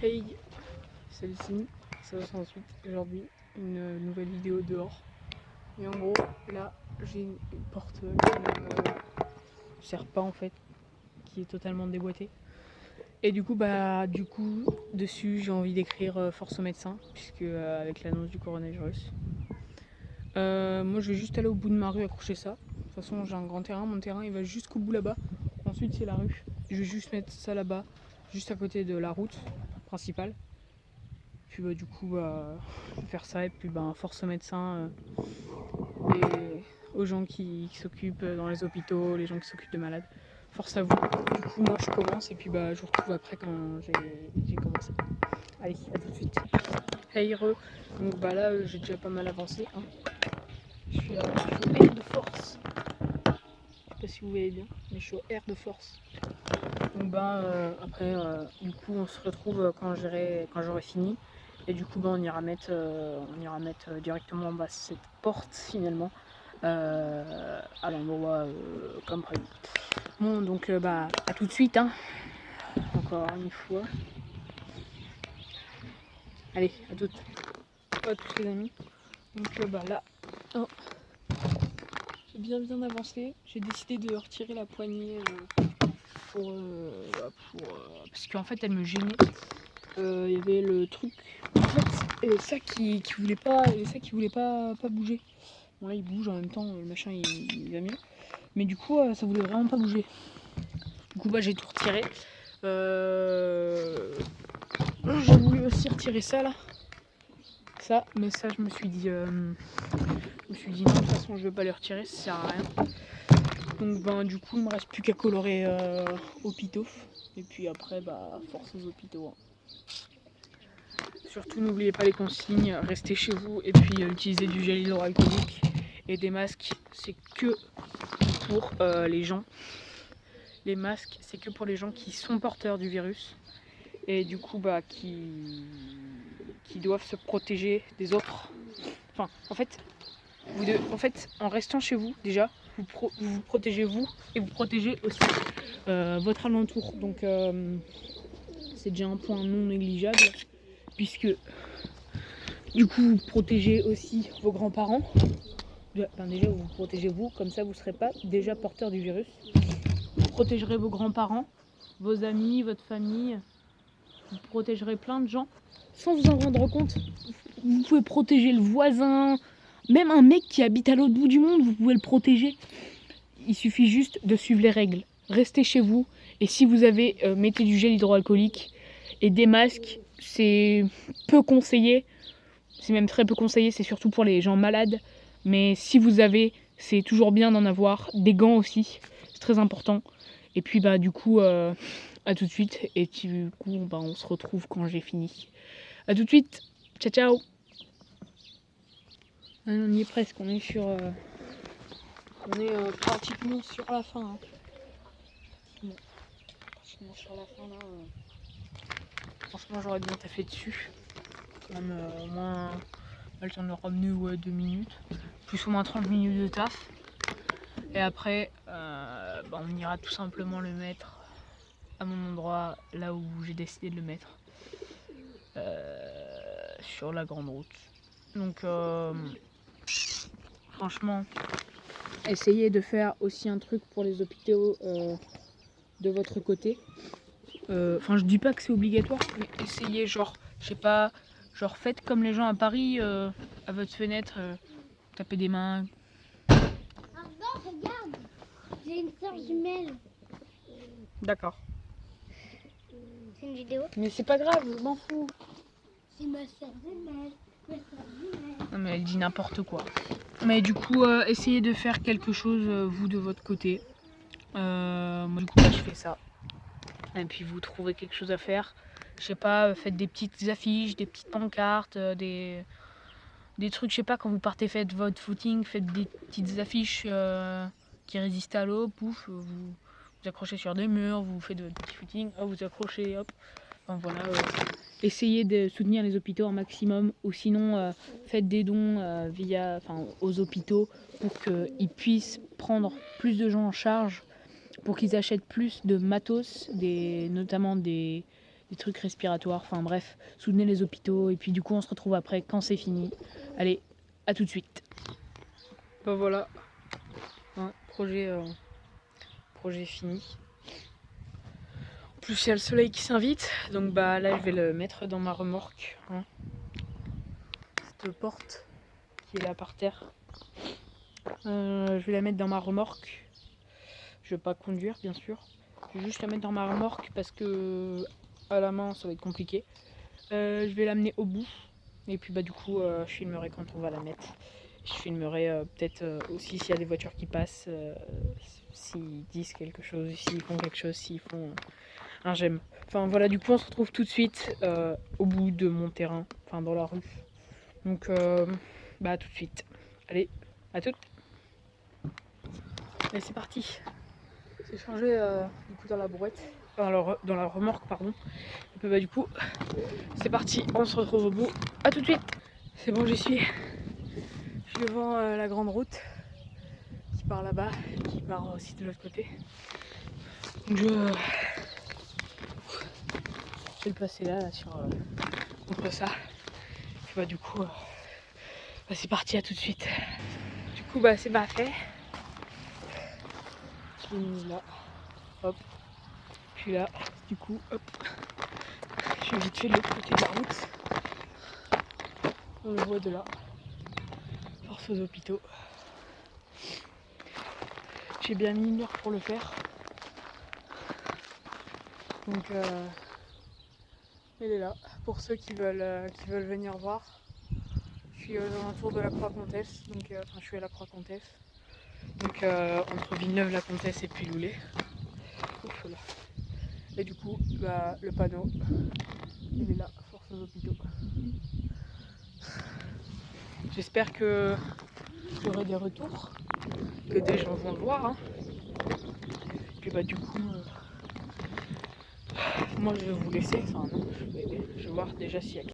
Hey, c'est Lucine, ça va ensuite. Aujourd'hui, une nouvelle vidéo dehors. Et en gros, là, j'ai une porte qui ne sert pas en fait, qui est totalement déboîtée. Et du coup, dessus, j'ai envie d'écrire force aux médecins, puisque avec l'annonce du coronavirus. Moi, je vais juste aller au bout de ma rue accrocher ça. De toute façon, j'ai un grand terrain, mon terrain il va jusqu'au bout là-bas. Ensuite, c'est la rue. Je vais juste mettre ça là-bas, juste à côté de la route principale. Puis faire ça et puis force aux médecins et aux gens qui s'occupent dans les hôpitaux, les gens qui s'occupent de malades. Force à vous. Du coup moi je commence et puis je vous retrouve après quand j'ai commencé. Allez, à tout de suite. Hey re. Donc là j'ai déjà pas mal avancé. Hein. Je suis au R de force. Je sais pas si vous voyez bien, mais je suis au R de force. Donc après du coup on se retrouve quand j'aurai fini. Et du coup on ira mettre directement en bas cette porte finalement à l'endroit comme prévu. Bon donc à tout de suite hein. Encore une fois. Allez, à toutes les amis. Donc là, oh, j'ai bien avancé. J'ai décidé de retirer la poignée parce qu'en fait elle me gênait. Il y avait le truc en fait et ça qui voulait pas bouger. Bon là il bouge en même temps, le machin il va mieux. Mais du coup ça voulait vraiment pas bouger. Du coup j'ai tout retiré. J'ai voulu aussi retirer ça là. Ça, mais ça je me suis dit non, de toute façon je vais pas les retirer, ça sert à rien. Donc du coup il me reste plus qu'à colorer hôpitaux. Et puis après force aux hôpitaux. Hein. Surtout n'oubliez pas les consignes, restez chez vous et puis utilisez du gel hydroalcoolique et des masques, c'est que pour les gens. Les masques c'est que pour les gens qui sont porteurs du virus et du coup qui doivent se protéger des autres. Enfin en fait en restant chez vous déjà vous protégez vous et vous protégez aussi votre alentour. Donc c'est déjà un point non négligeable puisque du coup vous protégez aussi vos grands-parents. Déjà vous protégez vous, comme ça vous ne serez pas déjà porteur du virus. Vous protégerez vos grands-parents, vos amis, votre famille. Vous protégerez plein de gens sans vous en rendre compte. Vous pouvez protéger le voisin, même un mec qui habite à l'autre bout du monde, vous pouvez le protéger. Il suffit juste de suivre les règles. Restez chez vous et si vous avez, mettez du gel hydroalcoolique et des masques. C'est peu conseillé, c'est même très peu conseillé, c'est surtout pour les gens malades. Mais si vous avez, c'est toujours bien d'en avoir. Des gants aussi, c'est très important. Et puis à tout de suite. Et du coup on se retrouve quand j'ai fini. À tout de suite, ciao ciao. On y est presque, on est pratiquement sur la fin. Hein. Bon, pratiquement sur la fin là. Franchement j'aurais bien taffé dessus. Quand même au moins le temps de le ramener 2 minutes. Plus ou moins 30 minutes de taf. Et après on ira tout simplement le mettre à mon endroit, là où j'ai décidé de le mettre. Sur la grande route. Donc franchement, essayez de faire aussi un truc pour les hôpitaux de votre côté. Enfin je dis pas que c'est obligatoire, mais essayez je sais pas, faites comme les gens à Paris, à votre fenêtre, tapez des mains. Pardon, regarde, j'ai une sœur jumelle. D'accord. C'est une vidéo. Mais c'est pas grave, je m'en fous. C'est ma sœur jumelle. Non mais elle dit n'importe quoi. Mais du coup, essayez de faire quelque chose vous de votre côté. Moi du coup je fais ça. Et puis vous trouvez quelque chose à faire. Je sais pas, faites des petites affiches, des petites pancartes, des trucs, je sais pas, quand vous partez, faites votre footing, faites des petites affiches qui résistent à l'eau, pouf, vous accrochez sur des murs, vous faites votre petit footing, hop, vous accrochez, hop. Enfin voilà, essayez de soutenir les hôpitaux un maximum, ou sinon faites des dons aux hôpitaux pour qu'ils puissent prendre plus de gens en charge, pour qu'ils achètent plus de matos, notamment des des trucs respiratoires, enfin bref, soutenez les hôpitaux et puis du coup on se retrouve après quand c'est fini. Allez, à tout de suite. Bah voilà, hein, projet fini. En plus il y a le soleil qui s'invite, donc bah là je vais le mettre dans ma remorque. Hein. Cette porte qui est là par terre. Je vais la mettre dans ma remorque. Je vais pas conduire bien sûr. Je vais juste la mettre dans ma remorque parce que à la main ça va être compliqué. Je vais l'amener au bout. Et puis bah du coup je filmerai quand on va la mettre. Je filmerai peut-être aussi s'il y a des voitures qui passent, s'ils disent quelque chose, s'ils font quelque chose, s'ils font un j'aime. Enfin voilà, du coup on se retrouve tout de suite au bout de mon terrain, enfin dans la rue. Donc bah à tout de suite. Allez, à toutes. Allez c'est parti. C'est changé du coup dans la brouette, dans la remorque pardon. Et puis bah du coup c'est parti, on se retrouve au bout. À tout de suite. C'est bon, j'y suis. Je suis devant la grande route qui part là-bas, qui part aussi de l'autre côté. Donc je vais le passer là sur contre ça. Et puis bah du coup bah, c'est parti, à tout de suite. Du coup bah c'est pas fait. Je l'ai mis là, hop. Puis là, du coup, hop. Je suis vite fait de l'autre côté de la route. On le voit de là. Force aux hôpitaux. J'ai bien mis une heure pour le faire. Donc elle est là. Pour ceux qui veulent venir voir. Je suis aux alentours de la Croix-Comtesse. Donc je suis à la Croix-Comtesse. Donc entre Villeneuve-la-Comtesse et Puyloulet. Ouf là. Et du coup, bah, le panneau, il est là, force aux hôpitaux. J'espère que j'aurai des retours, que des gens vont le voir. Hein. Et puis bah du coup, moi je vais vous laisser, enfin non, je vais voir déjà s'il y a